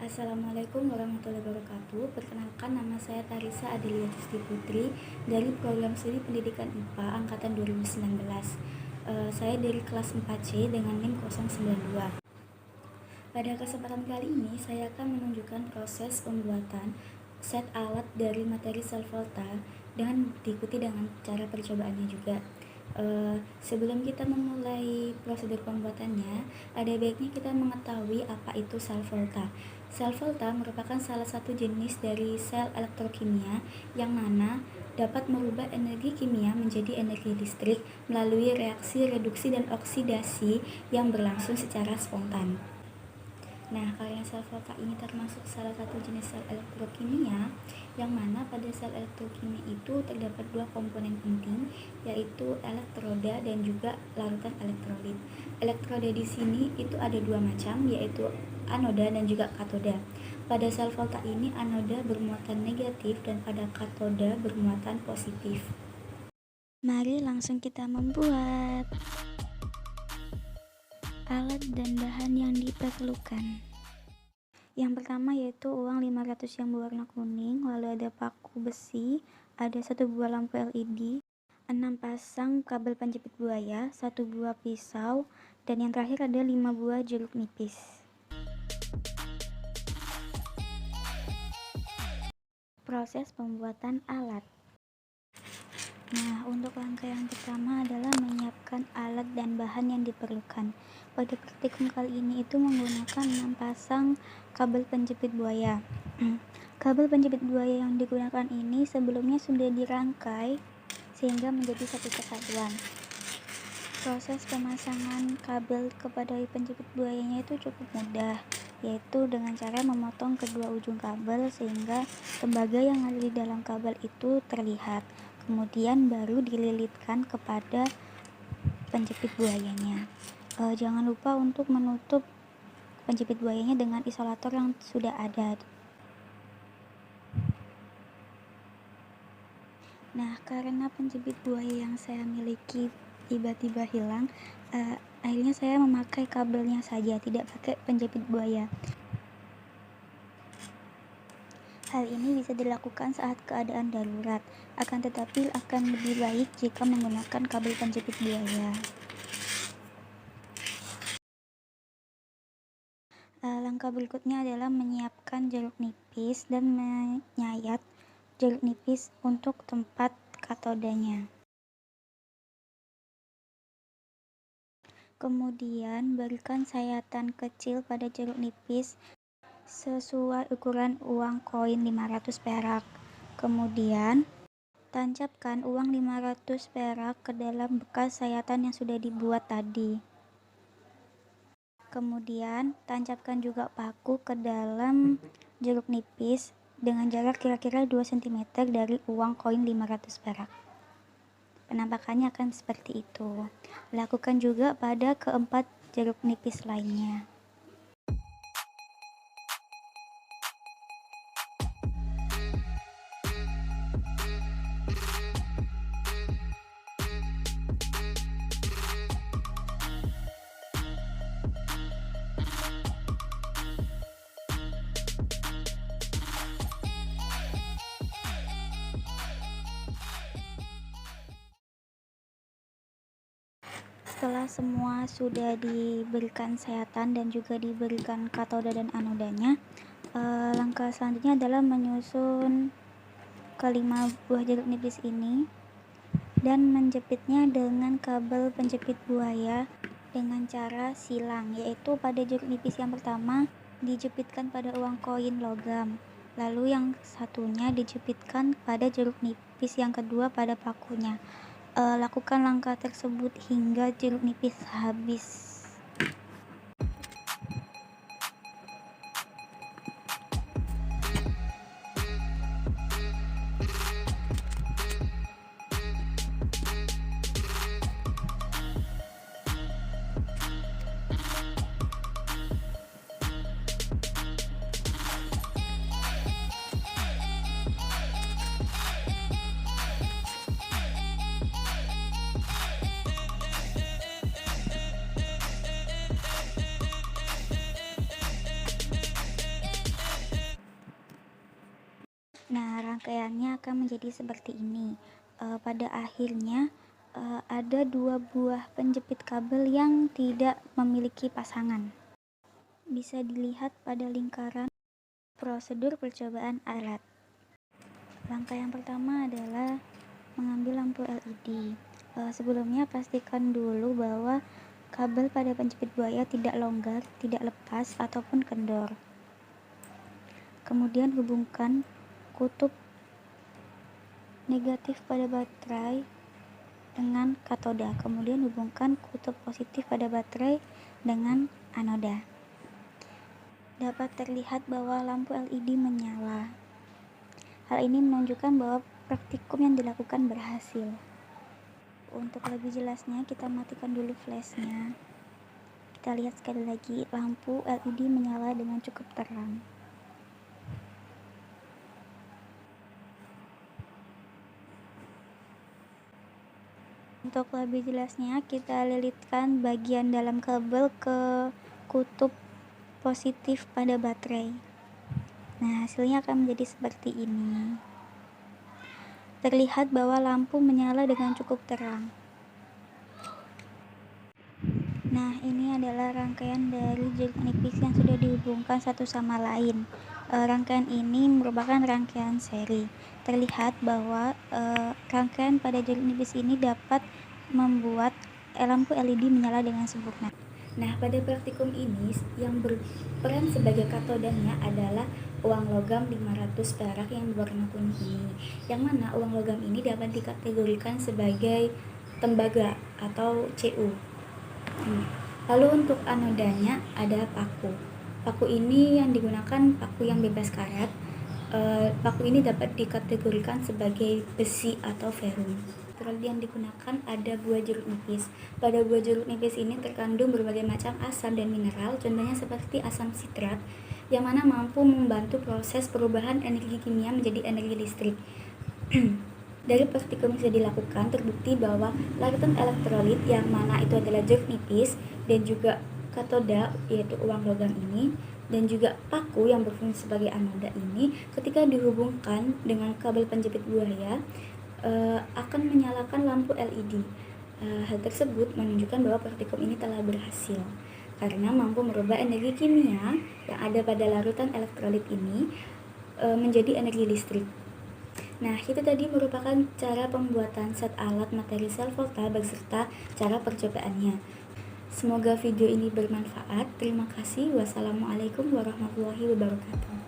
Assalamualaikum warahmatullahi wabarakatuh. Perkenalkan, nama saya Tarisa Adelia Tusti Putri dari Program Studi Pendidikan IPA Angkatan 2019. Saya dari kelas 4C dengan NIM 092. Pada kesempatan kali ini, saya akan menunjukkan proses pembuatan set alat dari materi sel volta dengan diikuti dengan cara percobaannya juga. Sebelum kita memulai prosedur pembuatannya, ada baiknya kita mengetahui apa itu sel volta. Sel volta merupakan salah satu jenis dari sel elektrokimia yang mana dapat merubah energi kimia menjadi energi listrik melalui reaksi reduksi dan oksidasi yang berlangsung secara spontan. Nah, karena sel volta ini termasuk salah satu jenis sel elektrokimia yang mana pada sel elektrokimia itu terdapat dua komponen penting, yaitu elektroda dan juga larutan elektrolit. Elektroda di sini itu ada dua macam, yaitu anoda dan juga katoda. Pada sel volta ini anoda bermuatan negatif dan pada katoda bermuatan positif. Mari langsung kita membuat. Alat dan bahan yang diperlukan. Yang pertama yaitu uang 500 yang berwarna kuning, lalu ada paku besi, ada 1 buah lampu LED, 6 pasang kabel penjepit buaya, 1 buah pisau, dan yang terakhir ada 5 buah jeruk nipis. Proses pembuatan alat. Nah, untuk langkah yang pertama adalah menyiapkan alat dan bahan yang diperlukan. Pada praktikum kali ini itu menggunakan 6 pasang kabel penjepit buaya. Kabel penjepit buaya yang digunakan ini sebelumnya sudah dirangkai sehingga menjadi satu kesatuan. Proses pemasangan kabel kepada penjepit buayanya itu cukup mudah, yaitu dengan cara memotong kedua ujung kabel sehingga tembaga yang ada di dalam kabel itu terlihat. Kemudian baru dililitkan kepada penjepit buayanya. Jangan lupa untuk menutup penjepit buayanya dengan isolator yang sudah ada. Nah, karena penjepit buaya yang saya miliki tiba-tiba hilang, akhirnya saya memakai kabelnya saja, tidak pakai penjepit buaya. Hal ini bisa dilakukan saat keadaan darurat, akan tetapi akan lebih baik jika menggunakan kabel penjepit buaya. Langkah berikutnya adalah menyiapkan jeruk nipis dan menyayat jeruk nipis untuk tempat katodanya. Kemudian berikan sayatan kecil pada jeruk nipis sesuai ukuran uang koin 500 perak. Kemudian tancapkan uang 500 perak ke dalam bekas sayatan yang sudah dibuat tadi. Kemudian tancapkan juga paku ke dalam jeruk nipis dengan jarak kira-kira 2 cm dari uang koin 500 perak. Penampakannya akan seperti itu. Lakukan juga pada keempat jeruk nipis lainnya. Setelah semua sudah diberikan sayatan dan juga diberikan katoda dan anodanya, langkah selanjutnya adalah menyusun kelima buah jeruk nipis ini dan menjepitnya dengan kabel penjepit buaya dengan cara silang, yaitu pada jeruk nipis yang pertama dijepitkan pada uang koin logam, lalu yang satunya dijepitkan pada jeruk nipis yang kedua pada pakunya. Lakukan langkah tersebut hingga jeruk nipis habis. Nah, rangkaiannya akan menjadi seperti ini. Pada akhirnya ada dua buah penjepit kabel yang tidak memiliki pasangan. Bisa dilihat pada lingkaran prosedur percobaan alat. Langkah yang pertama adalah mengambil lampu LED. Sebelumnya pastikan dulu bahwa kabel pada penjepit buaya tidak longgar, tidak lepas, ataupun kendor. Kemudian hubungkan kutub negatif pada baterai dengan katoda. Kemudian hubungkan kutub positif pada baterai dengan anoda. Dapat terlihat bahwa lampu LED menyala. Hal ini menunjukkan bahwa praktikum yang dilakukan berhasil. Untuk lebih jelasnya, kita matikan dulu flashnya. Kita lihat sekali lagi, lampu LED menyala dengan cukup terang. Untuk lebih jelasnya, kita lilitkan bagian dalam kabel ke kutub positif pada baterai. Nah, hasilnya akan menjadi seperti ini. Terlihat bahwa lampu menyala dengan cukup terang. Nah, ini adalah rangkaian dari jeruk nipis yang sudah dihubungkan satu sama lain. Rangkaian ini merupakan rangkaian seri. Terlihat bahwa rangkaian pada jeruk nipis ini dapat membuat lampu LED menyala dengan sempurna. Nah, pada praktikum ini yang berperan sebagai katodanya adalah uang logam 500 perak yang berwarna kuning ini. Yang mana uang logam ini dapat dikategorikan sebagai tembaga atau Cu. Lalu untuk anodanya ada paku. Paku ini yang digunakan paku yang bebas karat. Paku ini dapat dikategorikan sebagai besi atau ferrum. Material yang digunakan ada buah jeruk nipis. Pada buah jeruk nipis ini terkandung berbagai macam asam dan mineral, contohnya seperti asam sitrat, yang mana mampu membantu proses perubahan energi kimia menjadi energi listrik. Dari praktikum yang sudah dilakukan, terbukti bahwa larutan elektrolit yang mana itu adalah jeruk nipis dan juga katoda yaitu uang logam ini dan juga paku yang berfungsi sebagai anoda ini ketika dihubungkan dengan kabel penjepit buaya akan menyalakan lampu LED. Hal tersebut menunjukkan bahwa praktikum ini telah berhasil karena mampu merubah energi kimia yang ada pada larutan elektrolit ini menjadi energi listrik. Nah, itu tadi merupakan cara pembuatan set alat materi sel volta beserta cara percobaannya. Semoga video ini bermanfaat. Terima kasih. Wassalamualaikum warahmatullahi wabarakatuh.